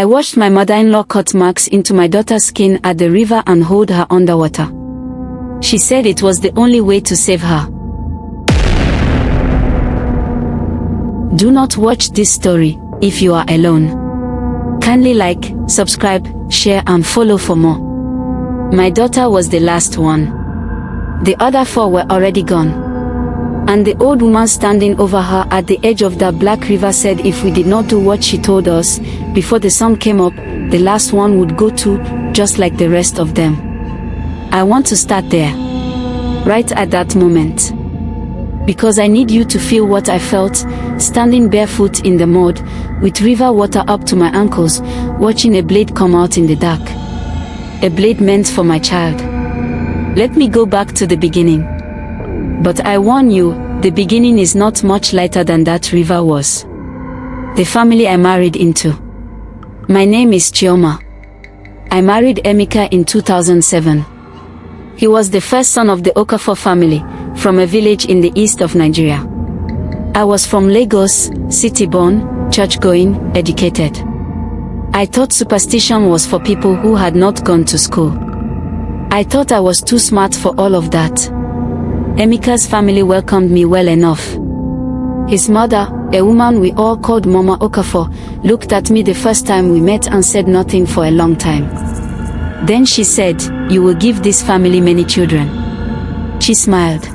I watched my mother-in-law cut marks into my daughter's skin at the river and hold her underwater. She said it was the only way to save her. Do not watch this story if you are alone. Kindly like, subscribe, share and follow for more. My daughter was the last one. The other 4 were already gone. And the old woman standing over her at the edge of that black river said if we did not do what she told us, before the sun came up, the last one would go too, just like the rest of them. I want to start there. Right at that moment. Because I need you to feel what I felt, standing barefoot in the mud, with river water up to my ankles, watching a blade come out in the dark. A blade meant for my child. Let me go back to the beginning. But I warn you, the beginning is not much lighter than that river was. The family I married into. My name is Chioma. I married Emeka in 2007. He was the first son of the Okafor family, from a village in the east of Nigeria. I was from Lagos, city-born, church-going, educated. I thought superstition was for people who had not gone to school. I thought I was too smart for all of that. Emeka's family welcomed me well enough. His mother, a woman we all called Mama Okafor, looked at me the first time we met and said nothing for a long time. Then she said, "You will give this family many children." She smiled.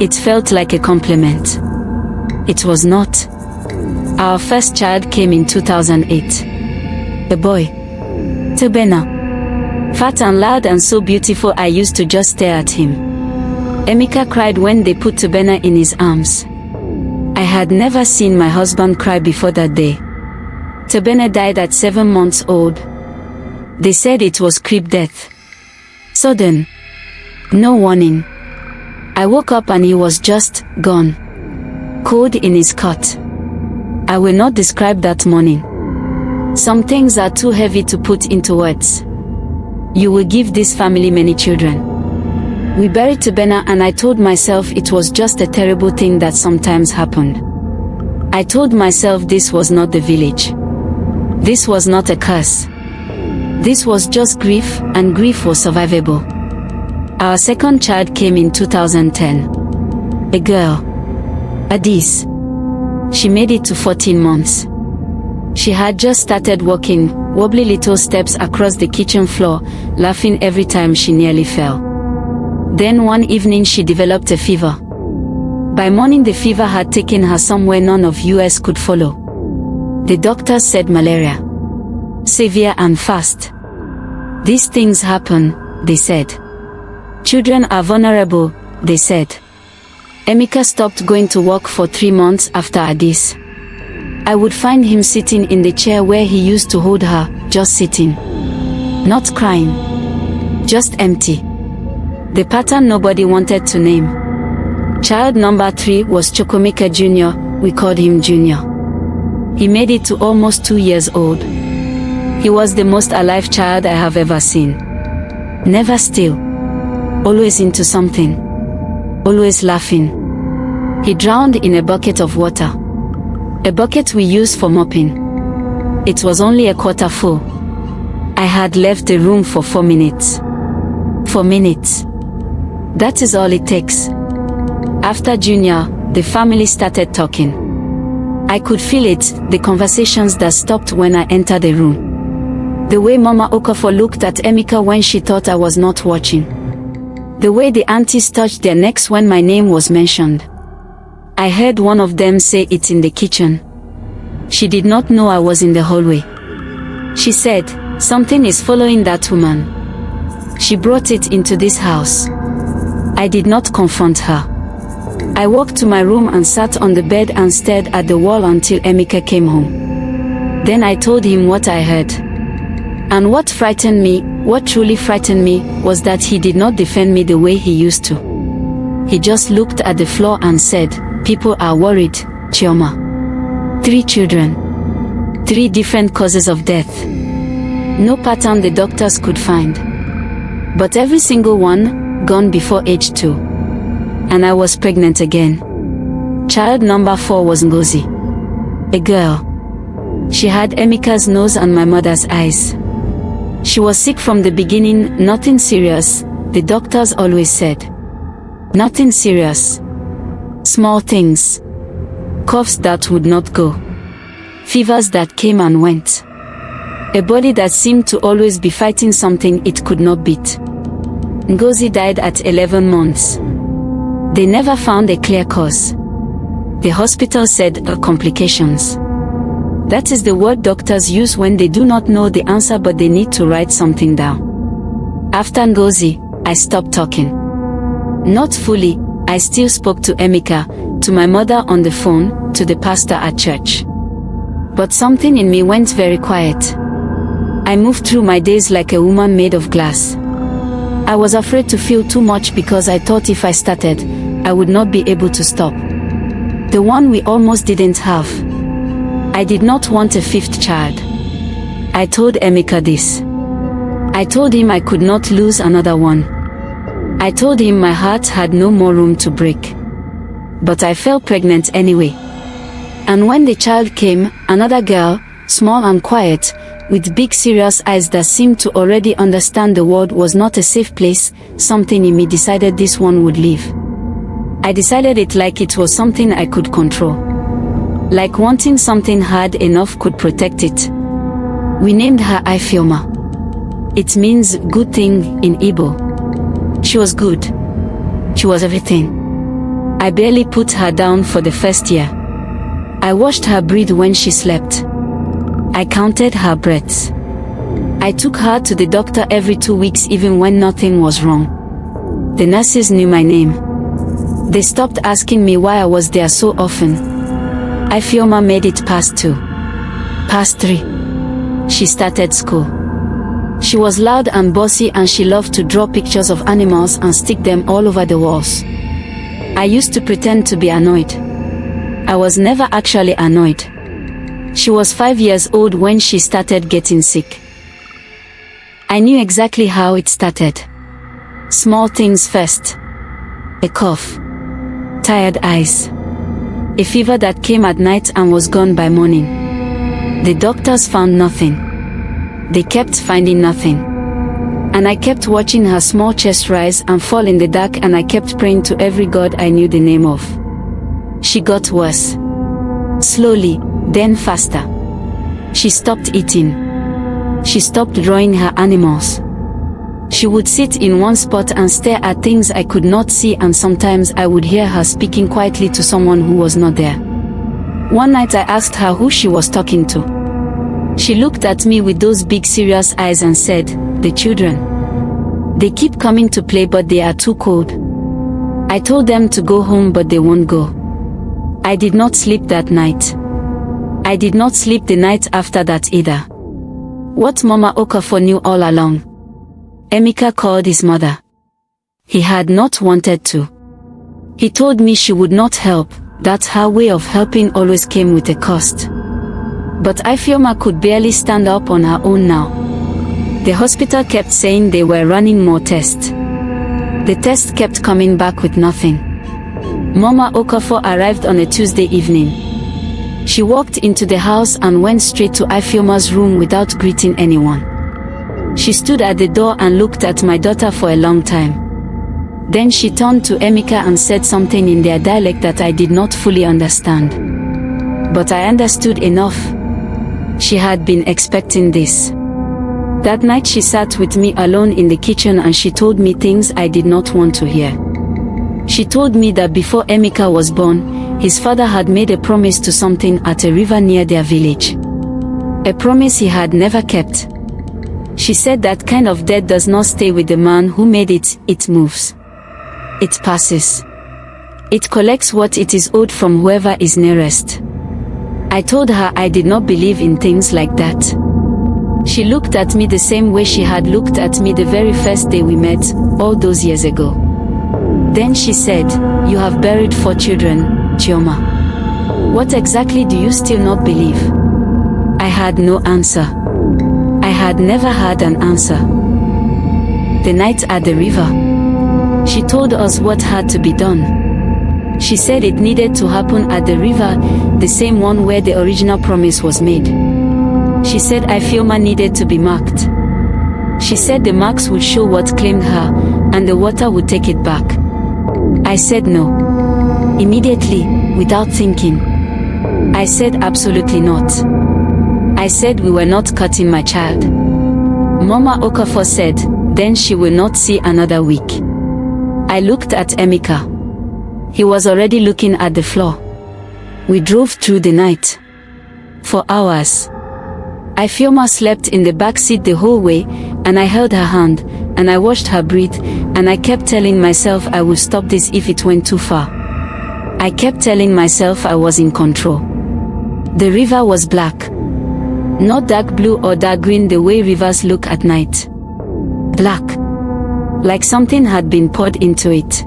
It felt like a compliment. It was not. Our first child came in 2008. A boy. Tobena. Fat and loud and so beautiful I used to just stare at him. Emeka cried when they put Tobena in his arms. I had never seen my husband cry before that day. Tobena died at 7 months old. They said it was creep death. Sudden. No warning. I woke up and he was just gone. Cold in his cot. I will not describe that morning. Some things are too heavy to put into words. You will give this family many children. We buried Tobena and I told myself it was just a terrible thing that sometimes happened. I told myself this was not the village. This was not a curse. This was just grief, and grief was survivable. Our second child came in 2010. A girl. Adis. She made it to 14 months. She had just started walking, wobbly little steps across the kitchen floor, laughing every time she nearly fell. Then one evening she developed a fever. By morning the fever had taken her somewhere none of us could follow. The doctors said malaria. Severe and fast. These things happen, they said. Children are vulnerable, they said. Emeka stopped going to work for 3 months after Adis. I would find him sitting in the chair where he used to hold her, just sitting. Not crying. Just empty. The pattern nobody wanted to name. Child number 3 was Chukwemeka Jr., we called him Junior. He made it to almost 2 years old. He was the most alive child I have ever seen. Never still. Always into something. Always laughing. He drowned in a bucket of water. A bucket we used for mopping. It was only a quarter full. I had left the room for 4 minutes. 4 minutes. That is all it takes. After Junior, the family started talking. I could feel it, the conversations that stopped when I entered the room. The way Mama Okafor looked at Emeka when she thought I was not watching. The way the aunties touched their necks when my name was mentioned. I heard one of them say it in the kitchen. She did not know I was in the hallway. She said, "Something is following that woman. She brought it into this house." I did not confront her. I walked to my room and sat on the bed and stared at the wall until Emeka came home. Then I told him what I heard. And what frightened me, what truly frightened me, was that he did not defend me the way he used to. He just looked at the floor and said, "People are worried, Chioma. 3 children. 3 different causes of death. No pattern the doctors could find. But every single one, gone before age 2. And I was pregnant again. Child number 4 was Ngozi. A girl. She had Emika's nose and my mother's eyes. She was sick from the beginning, nothing serious, the doctors always said. Nothing serious. Small things. Coughs that would not go. Fevers that came and went. A body that seemed to always be fighting something it could not beat. Ngozi died at 11 months. They never found a clear cause. The hospital said complications. That is the word doctors use when they do not know the answer but they need to write something down. After Ngozi, I stopped talking. Not fully, I still spoke to Emika, to my mother on the phone, to the pastor at church. But something in me went very quiet. I moved through my days like a woman made of glass. I was afraid to feel too much because I thought if I started, I would not be able to stop. The one we almost didn't have. I did not want a fifth child. I told Emika this. I told him I could not lose another one. I told him my heart had no more room to break. But I fell pregnant anyway. And when the child came, another girl, small and quiet, with big serious eyes that seemed to already understand the world was not a safe place, something in me decided this one would leave. I decided it like it was something I could control. Like wanting something hard enough could protect it. We named her Ifeoma. It means good thing in Igbo. She was good. She was everything. I barely put her down for the first year. I watched her breathe when she slept. I counted her breaths. I took her to the doctor every 2 weeks even when nothing was wrong. The nurses knew my name. They stopped asking me why I was there so often. Ifeoma made it past 2. Past 3. She started school. She was loud and bossy and she loved to draw pictures of animals and stick them all over the walls. I used to pretend to be annoyed. I was never actually annoyed. She was 5 years old when she started getting sick. I knew exactly how it started. Small things first. A cough. Tired eyes. A fever that came at night and was gone by morning. The doctors found nothing. They kept finding nothing. And I kept watching her small chest rise and fall in the dark and I kept praying to every god I knew the name of. She got worse. Slowly, then faster. She stopped eating. She stopped drawing her animals. She would sit in one spot and stare at things I could not see and sometimes I would hear her speaking quietly to someone who was not there. One night I asked her who she was talking to. She looked at me with those big serious eyes and said, "The children. They keep coming to play but they are too cold. I told them to go home but they won't go." I did not sleep that night. I did not sleep the night after that either. What Mama Okafor knew all along. Emika called his mother. He had not wanted to. He told me she would not help, that her way of helping always came with a cost. But Ifeoma could barely stand up on her own now. The hospital kept saying they were running more tests. The tests kept coming back with nothing. Mama Okafor arrived on a Tuesday evening. She walked into the house and went straight to Ifeoma's room without greeting anyone. She stood at the door and looked at my daughter for a long time. Then she turned to Emika and said something in their dialect that I did not fully understand. But I understood enough. She had been expecting this. That night she sat with me alone in the kitchen and she told me things I did not want to hear. She told me that before Emika was born, his father had made a promise to something at a river near their village. A promise he had never kept. She said that kind of debt does not stay with the man who made it, it moves. It passes. It collects what it is owed from whoever is nearest. I told her I did not believe in things like that. She looked at me the same way she had looked at me the very first day we met, all those years ago. Then she said, "You have buried 4 children, Chioma. What exactly do you still not believe?" I had no answer. I had never had an answer. The night at the river. She told us what had to be done. She said it needed to happen at the river, the same one where the original promise was made. She said Ifeoma needed to be marked. She said the marks would show what claimed her, and the water would take it back. I said no. Immediately, without thinking. I said absolutely not. I said we were not cutting my child. Mama Okafor said, then she will not see another week. I looked at Emeka. He was already looking at the floor. We drove through the night. For hours. Ifeoma slept in the back seat the whole way, and I held her hand, and I watched her breathe, and I kept telling myself I would stop this if it went too far. I kept telling myself I was in control. The river was black. Not dark blue or dark green the way rivers look at night. Black. Like something had been poured into it.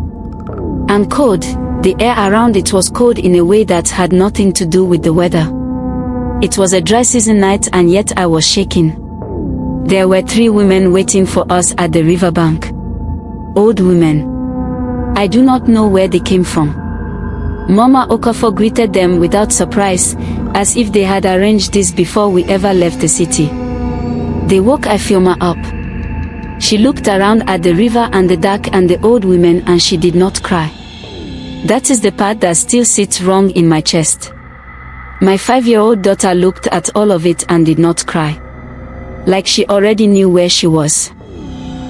And cold, the air around it was cold in a way that had nothing to do with the weather. It was a dry season night and yet I was shaking. There were 3 women waiting for us at the riverbank. Old women. I do not know where they came from. Mama Okafor greeted them without surprise, as if they had arranged this before we ever left the city. They woke Ifeoma up. She looked around at the river and the dark and the old women and she did not cry. That is the part that still sits wrong in my chest. My 5-year-old daughter looked at all of it and did not cry. Like she already knew where she was.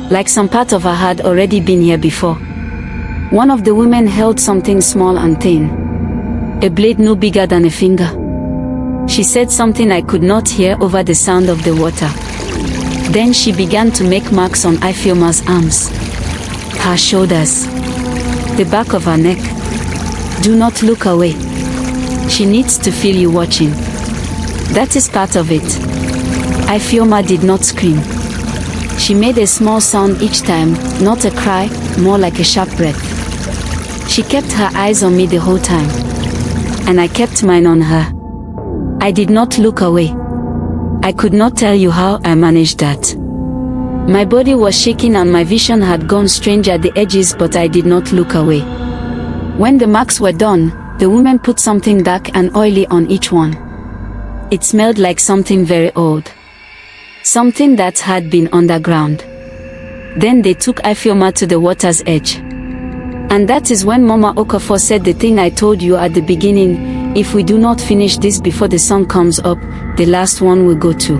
Like some part of her had already been here before. One of the women held something small and thin. A blade no bigger than a finger. She said something I could not hear over the sound of the water. Then she began to make marks on Ifeoma's arms. Her shoulders. The back of her neck. Do not look away. She needs to feel you watching. That is part of it. Ifeoma did not scream. She made a small sound each time, not a cry, more like a sharp breath. She kept her eyes on me the whole time. And I kept mine on her. I did not look away. I could not tell you how I managed that. My body was shaking and my vision had gone strange at the edges, but I did not look away. When the marks were done, the woman put something dark and oily on each one. It smelled like something very old. Something that had been underground. Then they took Ifeoma to the water's edge. And that is when Mama Okafor said the thing I told you at the beginning, if we do not finish this before the sun comes up, the last one will go too.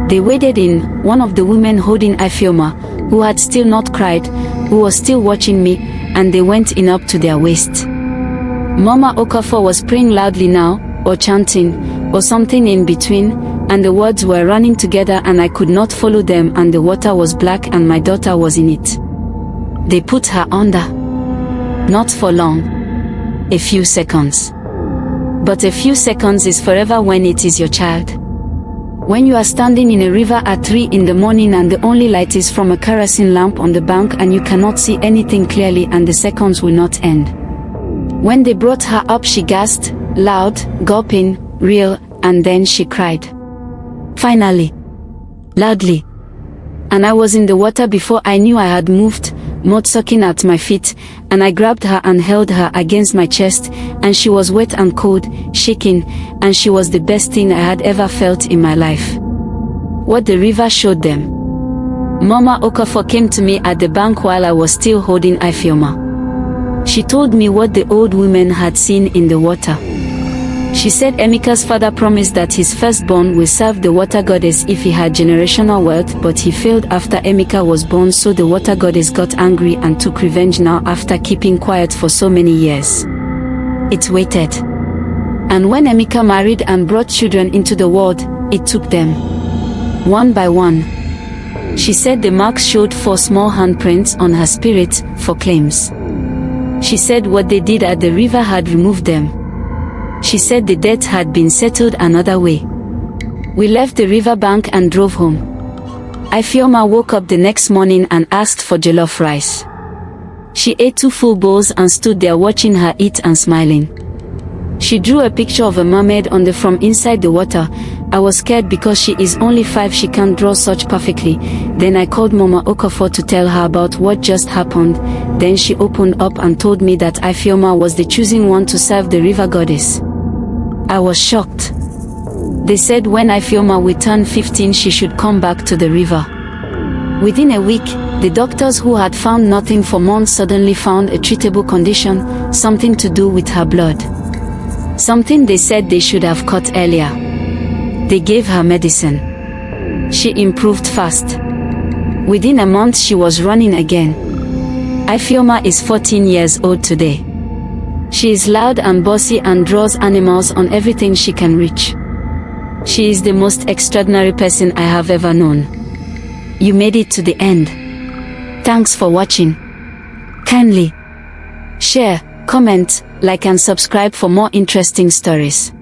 They waded in, one of the women holding Ifeoma, who had still not cried, who was still watching me, and they went in up to their waist. Mama Okafor was praying loudly now, or chanting, or something in between, and the words were running together and I could not follow them and the water was black and my daughter was in it. They put her under. Not for long. A few seconds. But a few seconds is forever when it is your child. When you are standing in a river at 3 in the morning and the only light is from a kerosene lamp on the bank and you cannot see anything clearly and the seconds will not end. When they brought her up she gasped, loud, gulping, real, and then she cried. Finally. Loudly. And I was in the water before I knew I had moved, mud soaking at my feet, and I grabbed her and held her against my chest, and she was wet and cold, shaking, and she was the best thing I had ever felt in my life. What the river showed them. Mama Okafor came to me at the bank while I was still holding Ifeoma. She told me what the old women had seen in the water. She said Emeka's father promised that his firstborn will serve the water goddess if he had generational wealth, but he failed after Emeka was born, so the water goddess got angry and took revenge now after keeping quiet for so many years. It waited. And when Emeka married and brought children into the world, it took them. One by one. She said the marks showed 4 small handprints on her spirit, for claims. She said what they did at the river had removed them. She said the debt had been settled another way. We left the riverbank and drove home. Ifeoma woke up the next morning and asked for jollof rice. She ate 2 full bowls and stood there watching her eat and smiling. She drew a picture of a mermaid on the from inside the water. I was scared because she is only 5, she can't draw such perfectly. Then I called Mama Okafor to tell her about what just happened. Then she opened up and told me that Ifeoma was the chosen one to serve the river goddess. I was shocked. They said when Ifeoma would turn 15 she should come back to the river. Within a week, the doctors who had found nothing for months suddenly found a treatable condition, something to do with her blood. Something they said they should have caught earlier. They gave her medicine. She improved fast. Within a month she was running again. Ifeoma is 14 years old today. She is loud and bossy and draws animals on everything she can reach. She is the most extraordinary person I have ever known. You made it to the end. Thanks for watching. Kindly share, comment, like and subscribe for more interesting stories.